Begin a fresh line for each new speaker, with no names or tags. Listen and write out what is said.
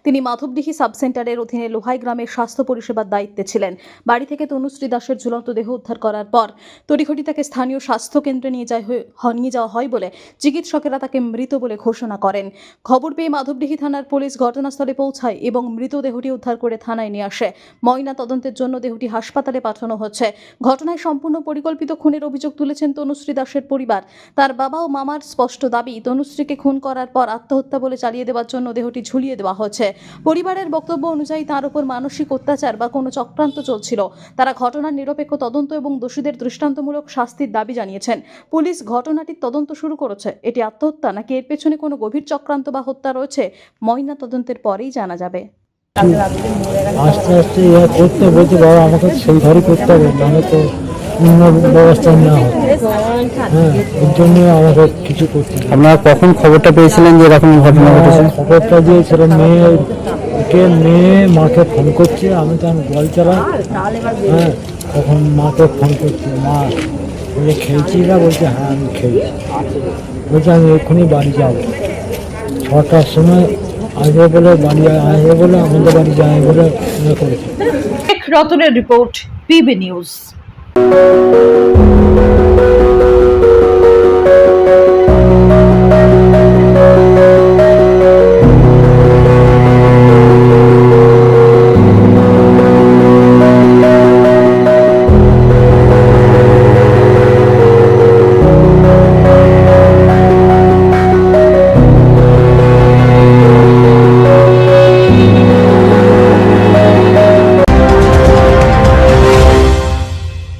তিনি মাধবডিহি সাব সেন্টারের অধীনে লোহাই গ্রামের স্বাস্থ্য পরিষেবার দায়িত্বে ছিলেন। বাড়ি থেকে তনুশ্রী দাসের ঝুলন্ত দেহ উদ্ধার করার পর তড়িঘড়ি তাকে স্থানীয় স্বাস্থ্য কেন্দ্রে নিয়ে যাওয়া হয় বলে চিকিৎসকেরা তাকে মৃত বলে ঘোষণা করেন। খবর পেয়ে মাধবডিহি থানার পুলিশ ঘটনাস্থলে পৌঁছায় এবং মৃতদেহটি উদ্ধার করে থানায় নিয়ে আসে। ময়না তদন্তের জন্য দেহটি হাসপাতালে পাঠানো হচ্ছে। ঘটনায় সম্পূর্ণ পরিকল্পিত খুনের অভিযোগ তুলেছেন তনুশ্রী দাসের পরিবার। তার বাবা ও মামার স্পষ্ট দাবি, তনুশ্রীকে খুন করার পর আত্মহত্যা বলে চালিয়ে দেওয়ার জন্য দেহটি ঝুলিয়ে দেওয়া হচ্ছে। পরিবারের বক্তব্য অনুযায়ী তার উপর মানসিক অত্যাচার বা কোনো চক্রান্ত চলছিল। তারা ঘটনার নিরপেক্ষ তদন্ত এবং দোষীদের দৃষ্টান্তমূলক শাস্তির দাবি জানিয়েছেন। পুলিশ ঘটনাটির তদন্ত শুরু করেছে। এটি আত্মহত্যা নাকি এর পেছনে কোনো গভীর চক্রান্ত বা হত্যা রয়েছে, ময়না তদন্তের পরেই জানা যাবে।
আস্তে আস্তে করতে বলতে বাবা আমাকে সেই ঘরই করতে হবে, নাহলে তো অন্য ব্যবস্থা নেওয়া হবে। হ্যাঁ, এর জন্য আমাকে কিছু করতে হবে।
আপনারা কখন খবরটা পেয়েছিলেন যে এরকম ঘটনা ঘটেছে?
খবরটা দিয়েছিল মেয়ে মাকে ফোন করছে, আমি তো বল চালাই। হ্যাঁ, তখন মাকে ফোন করছে, মা বলে খেলছি না? বলছে হ্যাঁ আমি খেলছি। বলছে আমি এক্ষুনি বাড়ি যাবো, 6টার সময় আসবে বলে বাড়ি আসবে বলে আমাদের বাড়ি যাবে বলে করেছে।
রতনের রিপোর্ট, পিবি নিউজ।